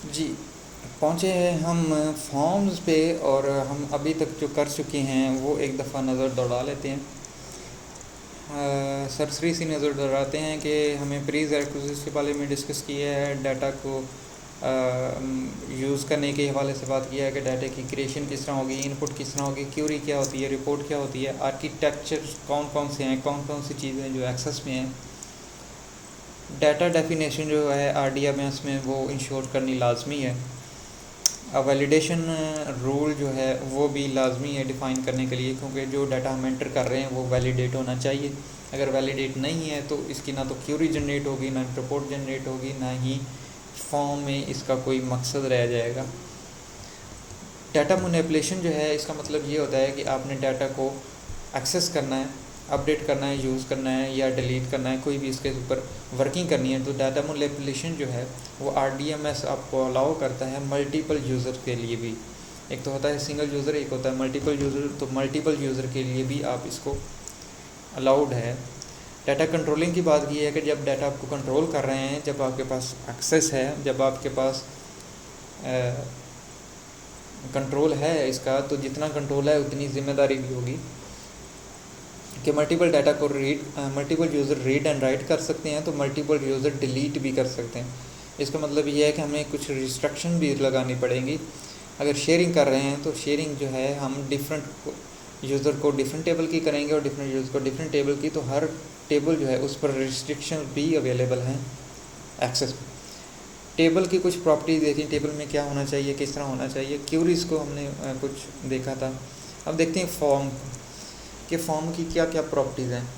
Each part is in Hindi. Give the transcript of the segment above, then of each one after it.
जी, पहुँचे हैं हम फॉर्म्स पे और हम अभी तक जो कर चुके हैं वो एक दफ़ा नज़र दौड़ा लेते हैं। सरसरी सी नज़र दौड़ाते हैं कि हमें प्री रिक्विजिट्स के बारे में डिस्कस किया है, डाटा को यूज़ करने के हवाले से बात किया है कि डाटा की क्रिएशन किस तरह होगी, इनपुट किस तरह होगी, क्यूरी क्या होती है, रिपोर्ट क्या होती है, आर्किटेक्चर कौन कौन से हैं, कौन कौन सी चीज़ें जो एक्सेस में हैं, डाटा डेफिनेशन जो है RDMS में वो इंश्योर करनी लाजमी है। वैलिडेशन रूल जो है वो भी लाजमी है डिफ़ाइन करने के लिए, क्योंकि जो डाटा हम एंटर कर रहे हैं वो वैलिडेट होना चाहिए। अगर वैलिडेट नहीं है तो इसकी ना तो क्यूरी जनरेट होगी, ना रिपोर्ट जनरेट होगी, ना ही फॉर्म में इसका कोई मकसद रह जाएगा। डाटा मैनिपुलेशन जो है इसका मतलब ये होता है कि आपने डाटा को एक्सेस करना है, अपडेट करना है, यूज़ करना है या डिलीट करना है, कोई भी इसके ऊपर वर्किंग करनी है। तो डाटा मैनिपुलेशन जो है वो RDMS आपको अलाउ करता है मल्टीपल यूज़र के लिए भी। एक तो होता है सिंगल यूज़र, एक होता है मल्टीपल यूज़र। तो मल्टीपल यूज़र के लिए भी आप इसको अलाउड है। डाटा कंट्रोलिंग की बात की है कि जब डाटा आपको कंट्रोल कर रहे हैं, जब आपके पास एक्सेस है, जब आपके पास कंट्रोल है इसका, तो जितना कंट्रोल है उतनी ज़िम्मेदारी भी होगी कि मल्टीपल डाटा को multiple user read and right कर सकते हैं, तो मल्टीपल यूज़र डिलीट भी कर सकते हैं। इसका मतलब ये है कि हमें कुछ रिस्ट्रिक्शन भी लगानी पड़ेंगी। अगर शेयरिंग कर रहे हैं तो शेयरिंग जो है हम डिफरेंट यूज़र को डिफरेंट टेबल की करेंगे और डिफरेंट यूज़र को डिफरेंट टेबल की, तो हर टेबल जो है उस पर रिस्ट्रिक्शन भी अवेलेबल हैं एक्सेस। टेबल की कुछ प्रॉपर्टीज देखी, टेबल में क्या होना चाहिए, किस तरह होना चाहिए। क्यूरीज को हमने कुछ देखा था। अब देखते हैं फॉर्म के, फॉर्म की क्या क्या प्रॉपर्टीज़ हैं।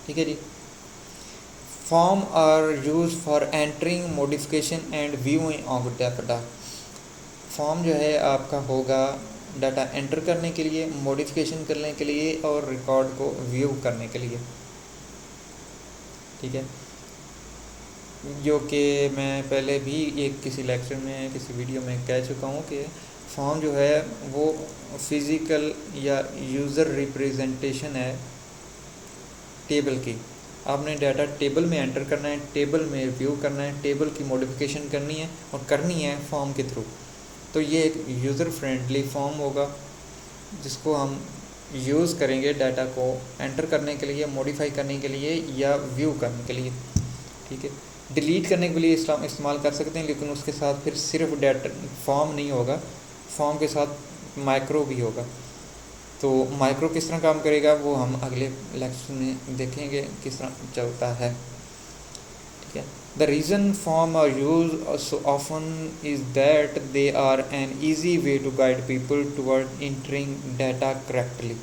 ठीक है जी। Form are use for entering, modification and viewing of data. Form जो है आपका होगा डाटा एंटर करने के लिए, मॉडिफिकेशन करने के लिए और रिकॉर्ड को व्यू करने के लिए। ठीक है, जो कि मैं पहले भी एक किसी लेक्चर में, किसी वीडियो में कह चुका हूँ कि फॉर्म जो है वो फिज़िकल या यूज़र रिप्रेजेंटेशन है टेबल की। आपने डाटा टेबल में एंटर करना है, टेबल में व्यू करना है, टेबल की मॉडिफिकेशन करनी है और करनी है फॉर्म के थ्रू। तो ये एक यूज़र फ्रेंडली फॉर्म होगा जिसको हम यूज़ करेंगे डाटा को एंटर करने के लिए, मॉडिफाई करने के लिए या व्यू करने के लिए। ठीक है, डिलीट करने के लिए इस्तेमाल कर सकते हैं, लेकिन उसके साथ फिर सिर्फ डाटा फॉर्म नहीं होगा, फॉर्म के साथ माइक्रो भी होगा। तो माइक्रो किस तरह काम करेगा वो हम अगले लेक्चर में देखेंगे किस तरह चलता है। ठीक है, the reason form are use so often is that they are an easy way to guide people toward entering data correctly.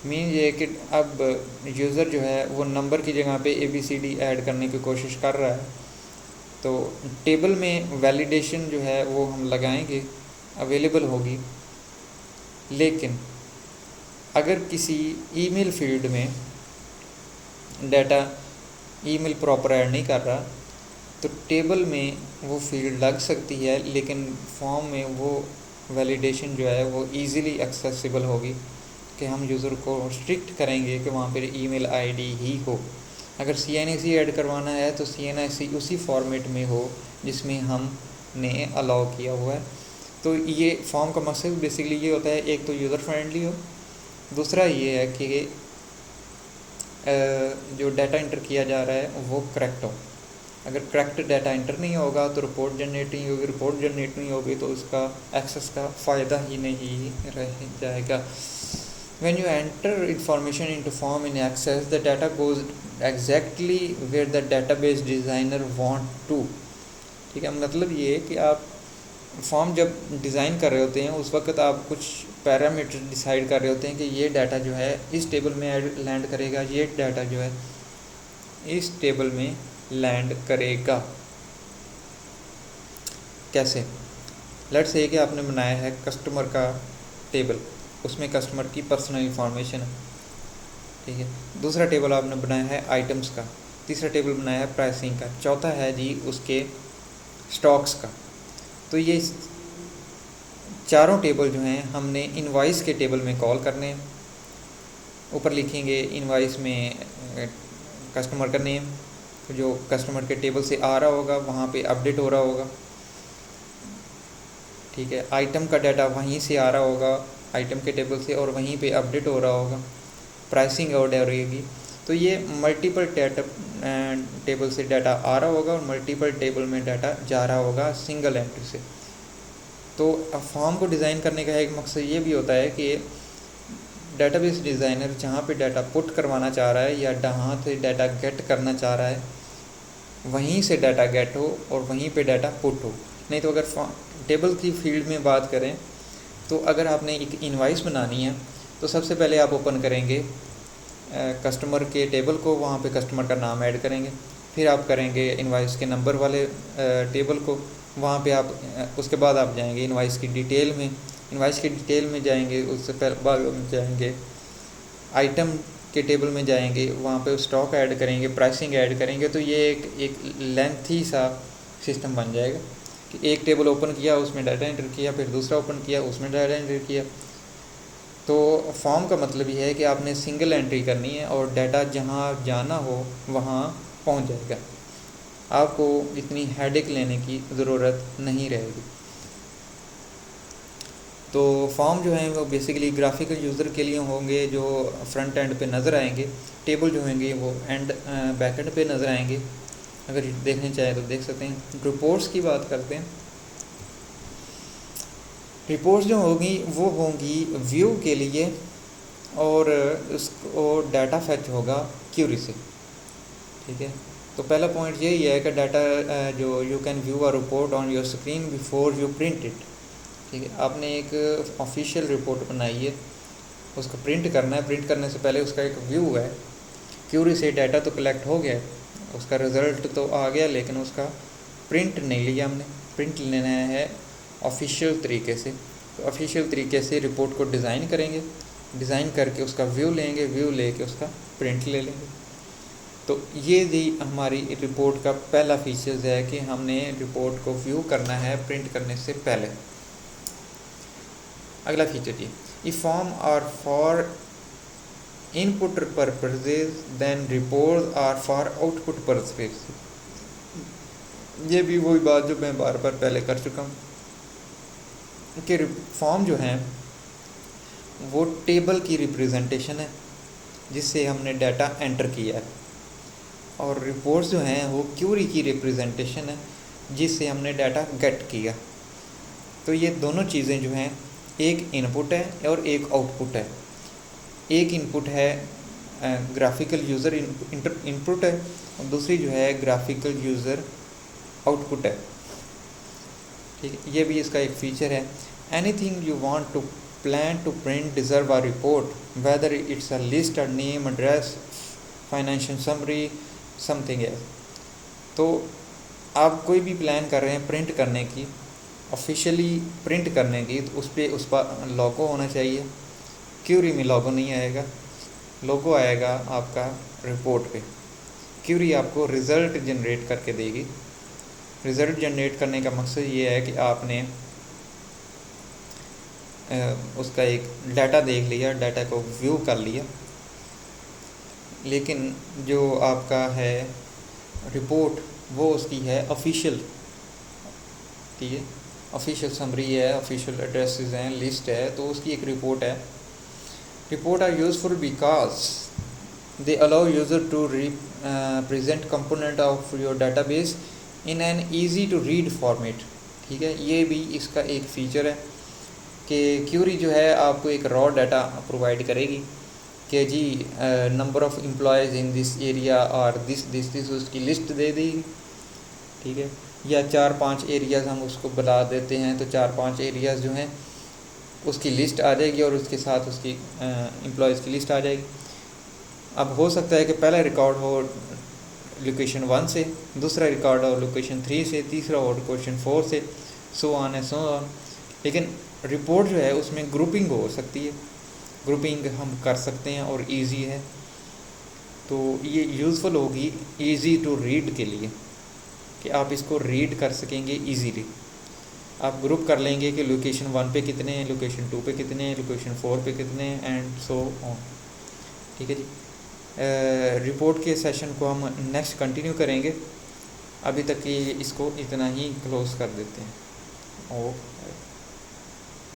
Mean ये कि अब यूज़र जो है वो नंबर की जगह पे ABCD ऐड करने की कोशिश कर रहा है, तो टेबल में वैलिडेशन जो है वो हम लगाएंगे, अवेलेबल होगी। लेकिन अगर किसी ईमेल फील्ड में डाटा ईमेल प्रॉपर ऐड नहीं कर रहा तो टेबल में वो फील्ड लग सकती है, लेकिन फॉर्म में वो वैलिडेशन जो है वो इजीली एक्सेसिबल होगी कि हम यूज़र को स्ट्रिक्ट करेंगे कि वहाँ पर ईमेल आईडी ही हो। अगर CNAC ऐड करवाना है तो CNAC उसी फॉर्मेट में हो जिसमें हमने अलाउ किया हुआ है। तो ये फॉर्म का मकसद बेसिकली ये होता है, एक तो यूज़र फ्रेंडली हो, दूसरा ये है कि जो डाटा इंटर किया जा रहा है वो करेक्ट हो। अगर करेक्ट डाटा इंटर नहीं होगा तो रिपोर्ट जनरेट नहीं होगी, रिपोर्ट जनरेट नहीं होगी तो उसका एक्सेस का फ़ायदा ही नहीं रह जाएगा। When you enter information into form in Access, the data goes exactly where the database designer want to। ठीक है, मतलब ये कि आप फॉर्म जब डिज़ाइन कर रहे होते हैं उस वक्त आप कुछ पैरामीटर डिसाइड कर रहे होते हैं कि ये डाटा जो है इस टेबल में लैंड करेगा, ये डाटा जो है इस टेबल में लैंड करेगा। कैसे? लेट्स से कि आपने बनाया है कस्टमर का टेबल, उसमें कस्टमर की पर्सनल इंफॉर्मेशन है। ठीक है, दूसरा टेबल आपने बनाया है आइटम्स का, तीसरा टेबल बनाया है प्राइसिंग का, चौथा है जी उसके स्टॉक्स का। तो ये चारों टेबल जो हैं हमने इनवॉइस के टेबल में कॉल करने हैं। ऊपर लिखेंगे इनवाइस में कस्टमर का नेम, जो कस्टमर के टेबल से आ रहा होगा वहाँ पे अपडेट हो रहा होगा, ठीक है। आइटम का डाटा वहीं से आ रहा होगा आइटम के टेबल से और वहीं पे अपडेट हो रहा होगा, प्राइसिंग ऑर्डर रहेगी। तो ये मल्टीपल टेबल से डाटा आ रहा होगा और मल्टीपल टेबल में डाटा जा रहा होगा सिंगल एंट्री से। तो फॉर्म को डिज़ाइन करने का एक मकसद ये भी होता है कि डेटाबेस डिज़ाइनर जहाँ पे डाटा पुट करवाना चाह रहा है या जहाँ से डाटा गेट करना चाह रहा है वहीं से डाटा गेट हो और वहीं पे डाटा पुट हो। नहीं तो अगर टेबल की फील्ड में बात करें तो अगर आपने एक इनवाइस बनानी है तो सबसे पहले आप ओपन करेंगे कस्टमर के टेबल को, वहाँ पे कस्टमर का नाम ऐड करेंगे, फिर आप करेंगे इनवाइस के नंबर वाले टेबल को, वहाँ पे आप उसके बाद आप जाएंगे इनवाइस की डिटेल में, इनवाइस की डिटेल में जाएंगे, उससे पहले बाद में जाएंगे आइटम के टेबल में जाएंगे, वहाँ पे स्टॉक ऐड करेंगे, प्राइसिंग ऐड करेंगे। तो ये एक लेंथी सा सिस्टम बन जाएगा कि एक टेबल ओपन किया उसमें डाटा एंटर किया, फिर दूसरा ओपन किया उसमें डाटा एंटर किया। तो फॉर्म का मतलब ये है कि आपने सिंगल एंट्री करनी है और डाटा जहाँ जाना हो वहाँ पहुँच जाएगा, आपको इतनी हेडेक लेने की ज़रूरत नहीं रहेगी। तो फॉर्म जो हैं वो बेसिकली ग्राफिकल यूज़र के लिए होंगे जो फ्रंट एंड पे नज़र आएंगे, टेबल जो होंगे वो बैक एंड पे नज़र आएंगे। अगर देखने चाहें तो देख सकते हैं। रिपोर्ट्स की बात करते हैं। रिपोर्ट्स जो होगी वो होंगी व्यू के लिए और उसको डाटा फैच होगा क्यूरी से, ठीक है। तो पहला पॉइंट यही है कि डाटा जो you can view a report on your screen before you print it, ठीक है। आपने एक ऑफिशियल रिपोर्ट बनाई है, उसको प्रिंट करना है, प्रिंट करने से पहले उसका एक व्यू है, क्यूरी से डाटा तो कलेक्ट हो गया, उसका रिज़ल्ट तो आ गया, लेकिन उसका प्रिंट नहीं लिया हमने। प्रिंट लेना है ऑफिशियल तरीके से। तो ऑफिशियल तरीके से रिपोर्ट को डिज़ाइन करेंगे, डिज़ाइन करके उसका व्यू लेंगे, व्यू लेके उसका प्रिंट ले लेंगे। तो ये भी हमारी रिपोर्ट का पहला फीचर्स है कि हमने रिपोर्ट को व्यू करना है प्रिंट करने से पहले। अगला फीचर ये form are for input purposes then report are for output purposes. ये भी वही बात जो मैं बार बार पहले कर चुका हूँ कि फॉर्म जो है वो टेबल की रिप्रेजेंटेशन है जिससे हमने डाटा एंटर किया है, और रिपोर्ट्स जो हैं वो क्यूरी की रिप्रेजेंटेशन है जिससे हमने डाटा गेट किया। तो ये दोनों चीज़ें जो हैं, एक इनपुट है और एक आउटपुट है। एक इनपुट है ग्राफिकल यूज़र इनपुट है और दूसरी जो है ग्राफिकल यूज़र आउटपुट है, ठीक है। ये भी इसका एक फ़ीचर है। Anything you want to plan to print deserve a report whether it's a list a name address financial summary something है। तो आप कोई भी प्लान कर रहे हैं प्रिंट करने की, ऑफिशियली प्रिंट करने की, तो उस पर लोगो होना चाहिए। क्यूरी में लोगो नहीं आएगा, लोगो आएगा आपका रिपोर्ट पे। क्यूरी आपको रिज़ल्ट जनरेट करके देगी। रिज़ल्ट जनरेट करने का मकसद ये है कि आपने उसका एक डाटा देख लिया, डाटा को व्यू कर लिया, लेकिन जो आपका है रिपोर्ट वो उसकी है ऑफिशियल, ठीक है। ऑफिशियल समरी है, ऑफिशियल एड्रेसेस हैं, लिस्ट है, तो उसकी एक रिपोर्ट है। Report are useful because they allow user to present component of your database in an easy to read format, ठीक है। ये भी इसका एक फ़ीचर है कि क्यूरी जो है आपको एक रॉ डाटा प्रोवाइड करेगी कि जी number of employees in this area और दिस उसकी लिस्ट दे देगी, ठीक है। या 4-5 एरियाज़ हम उसको बता देते हैं, तो 4-5 एरियाज़ जो हैं उसकी लिस्ट आ जाएगी और उसके साथ उसकी एम्प्लॉयज़ की लिस्ट आ जाएगी। अब हो सकता है कि पहला रिकॉर्ड हो लोकेशन 1 से, दूसरा रिकॉर्ड हो लोकेशन 3 से, तीसरा हो लोकेशन 4 से, सो ऑन है सो ऑन। लेकिन रिपोर्ट जो है उसमें ग्रुपिंग हो सकती है, ग्रुपिंग हम कर सकते हैं और इजी है। तो ये यूज़फुल होगी इजी टू रीड के लिए कि आप इसको रीड कर सकेंगे इजीली। आप ग्रुप कर लेंगे कि लोकेशन 1 पे कितने हैं, लोकेशन 2 पे कितने हैं, लोकेशन 4 पे कितने हैं, एंड सो ऑन। ठीक है जी। रिपोर्ट के सेशन को हम नेक्स्ट कंटिन्यू करेंगे। अभी तक ये इसको इतना ही क्लोज़ कर देते हैं। ओके।